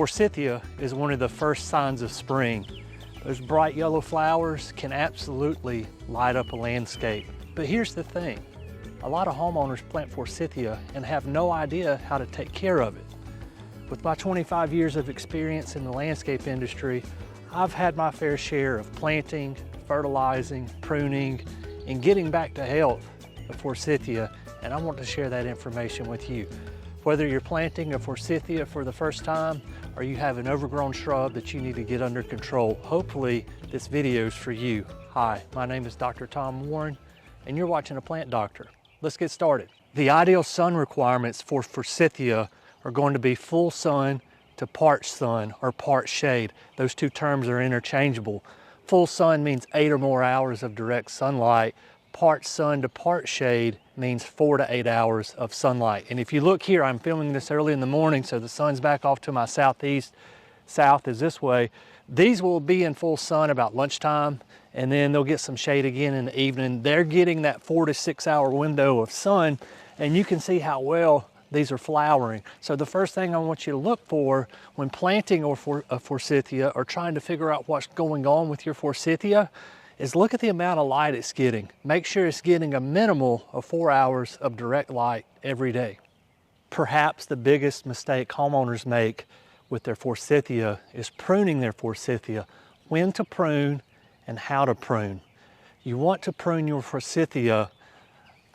Forsythia is one of the first signs of spring. Those bright yellow flowers can absolutely light up a landscape. But here's the thing, a lot of homeowners plant Forsythia and have no idea how to take care of it. With my 25 years of experience in the landscape industry, I've had my fair share of planting, fertilizing, pruning, and getting back to health of Forsythia, and I want to share that information with you. Whether you're planting a Forsythia for the first time or you have an overgrown shrub that you need to get under control, hopefully this video is for you. Hi, my name is Dr. Tom Warren, and you're watching A Plant Doctor. Let's get started. The ideal sun requirements for Forsythia are going to be full sun to part sun or part shade. Those two terms are interchangeable. Full sun means 8 or more hours of direct sunlight. Part sun to part shade means 4 to 8 hours of sunlight. And if you look here, I'm filming this early in the morning, so the sun's back off to my southeast. South is this way. These will be in full sun about lunchtime, and then they'll get some shade again in the evening. They're getting that 4 to 6 hour window of sun, and you can see how well these are flowering. So the first thing I want you to look for when planting a Forsythia or trying to figure out what's going on with your Forsythia is look at the amount of light it's getting. Make sure it's getting a minimal of 4 hours of direct light every day. Perhaps the biggest mistake homeowners make with their Forsythia is pruning their Forsythia. When to prune and how to prune. You want to prune your Forsythia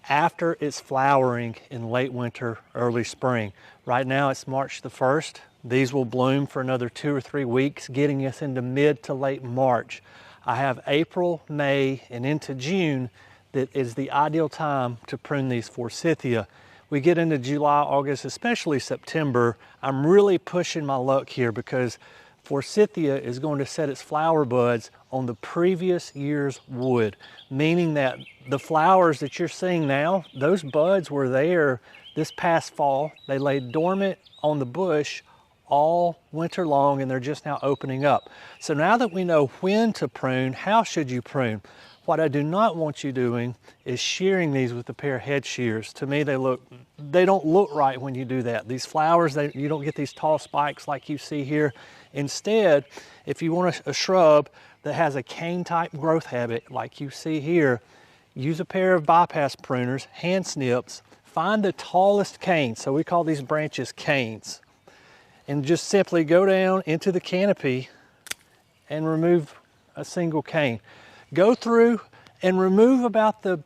after it's flowering in late winter, early spring. Right now it's March the 1st. These will bloom for another 2 or 3 weeks, getting us into mid to late March. I have April, May, and into June that is the ideal time to prune these Forsythia. We get into July, August, especially September, I'm really pushing my luck here because Forsythia is going to set its flower buds on the previous year's wood, meaning that the flowers that you're seeing now, those buds were there this past fall. They lay dormant on the bush all winter long, and they're just now opening up. So now that we know when to prune, how should you prune? What I do not want you doing is shearing these with a pair of head shears. To me, they don't look right when you do that. These flowers, you don't get these tall spikes like you see here. Instead, if you want a shrub that has a cane type growth habit like you see here, use a pair of bypass pruners, hand snips, find the tallest cane. So we call these branches canes. And just simply go down into the canopy and remove a single cane. Go through and remove about the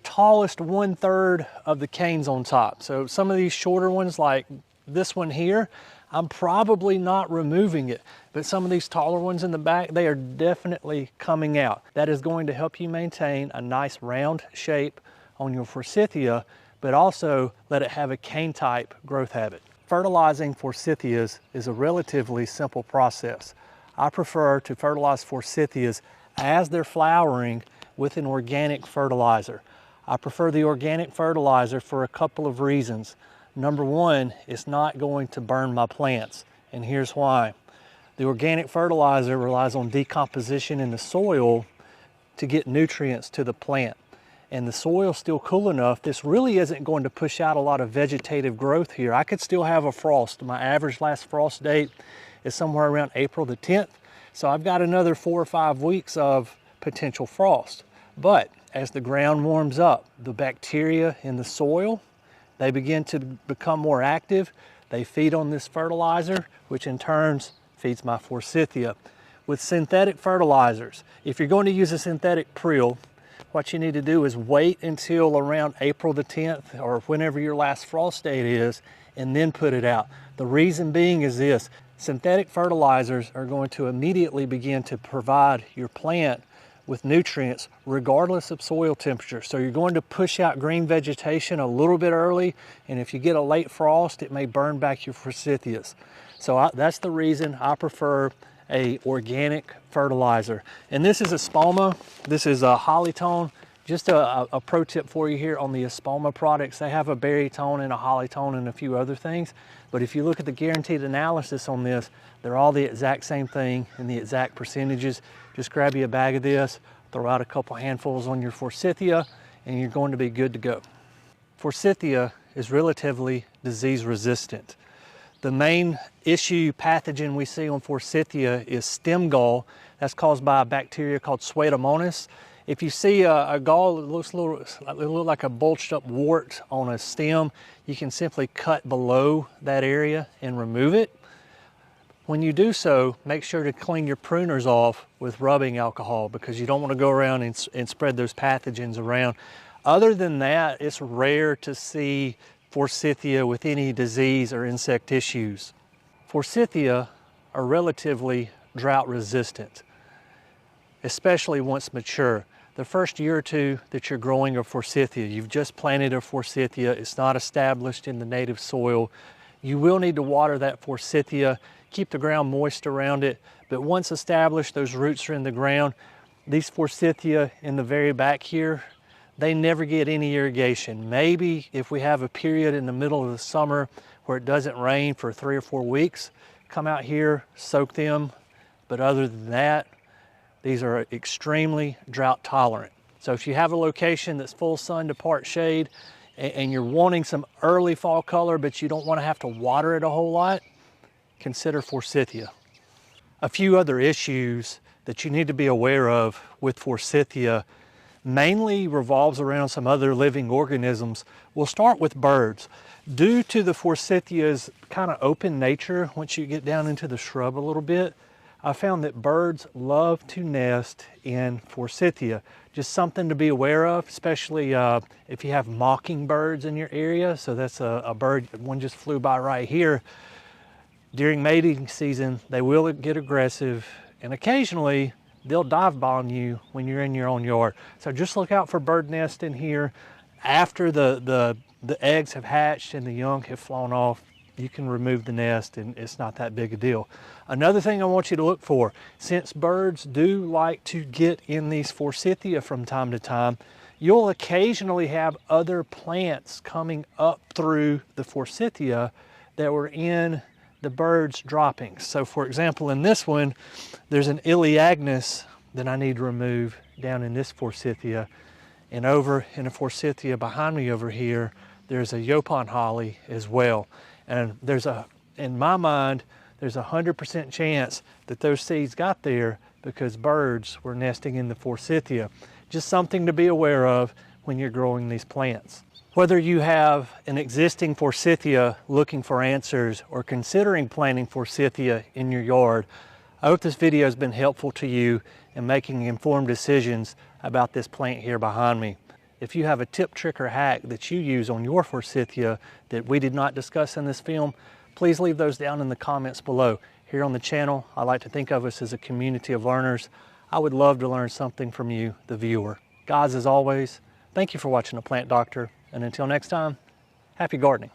tallest 1/3 of the canes on top. So some of these shorter ones like this one here, I'm probably not removing it, but some of these taller ones in the back, they are definitely coming out. That is going to help you maintain a nice round shape on your Forsythia, but also let it have a cane type growth habit. Fertilizing Forsythias is a relatively simple process. I prefer to fertilize Forsythias as they're flowering with an organic fertilizer. I prefer the organic fertilizer for a couple of reasons. Number one, it's not going to burn my plants, and here's why. The organic fertilizer relies on decomposition in the soil to get nutrients to the plant. And the soil's still cool enough, this really isn't going to push out a lot of vegetative growth here. I could still have a frost. My average last frost date is somewhere around April the 10th. So I've got another 4 or 5 weeks of potential frost. But as the ground warms up, the bacteria in the soil, they begin to become more active. They feed on this fertilizer, which in turn feeds my Forsythia. With synthetic fertilizers, if you're going to use a synthetic prill, what you need to do is wait until around April the 10th or whenever your last frost date is, and then put it out. The reason being is this: synthetic fertilizers are going to immediately begin to provide your plant with nutrients regardless of soil temperature. So you're going to push out green vegetation a little bit early, and if you get a late frost, it may burn back your Forsythias. So that's the reason I prefer a organic fertilizer. And this is Espalma. This is a Hollytone. Just a pro tip for you here on the Espalma products. They have a berry tone and a holly tone and a few other things. But if you look at the guaranteed analysis on this, they're all the exact same thing in the exact percentages. Just grab you a bag of this, throw out a couple handfuls on your Forsythia, and you're going to be good to go. Forsythia is relatively disease resistant. The main issue pathogen we see on Forsythia is stem gall. That's caused by a bacteria called Pseudomonas. If you see a gall that looks like a bulged up wart on a stem, you can simply cut below that area and remove it. When you do so, make sure to clean your pruners off with rubbing alcohol, because you don't want to go around and spread those pathogens around. Other than that, it's rare to see Forsythia with any disease or insect issues. Forsythia are relatively drought resistant, especially once mature. The first year or two that you're growing a Forsythia, you've just planted a Forsythia, it's not established in the native soil. You will need to water that Forsythia, keep the ground moist around it, but once established, those roots are in the ground. These Forsythia in the very back here, they never get any irrigation. Maybe if we have a period in the middle of the summer where it doesn't rain for 3 or 4 weeks, come out here, soak them, but other than that, these are extremely drought tolerant. So if you have a location that's full sun to part shade and you're wanting some early fall color, but you don't want to have to water it a whole lot, consider Forsythia. A few other issues that you need to be aware of with Forsythia mainly revolves around some other living organisms. We'll start with birds. Due to the Forsythia's kind of open nature, once you get down into the shrub a little bit, I found that birds love to nest in Forsythia. Just something to be aware of, especially if you have mockingbirds in your area. So that's a bird, one just flew by right here. During mating season, they will get aggressive, and occasionally they'll dive bomb you when you're in your own yard. So just look out for bird nests in here. After the eggs have hatched and the young have flown off, you can remove the nest and it's not that big a deal. Another thing I want you to look for, since birds do like to get in these Forsythia from time to time, you'll occasionally have other plants coming up through the Forsythia that were in the birds' droppings. So for example, in this one, there's an Iliagnus that I need to remove down in this Forsythia. And over in the Forsythia behind me over here, there's a Yopon holly as well. And in my mind, there's 100% chance that those seeds got there because birds were nesting in the Forsythia. Just something to be aware of when you're growing these plants. Whether you have an existing Forsythia looking for answers or considering planting Forsythia in your yard, I hope this video has been helpful to you in making informed decisions about this plant here behind me. If you have a tip, trick, or hack that you use on your Forsythia that we did not discuss in this film, please leave those down in the comments below. Here on the channel, I like to think of us as a community of learners. I would love to learn something from you, the viewer. Guys, as always, thank you for watching The Plant Doctor, and until next time, happy gardening.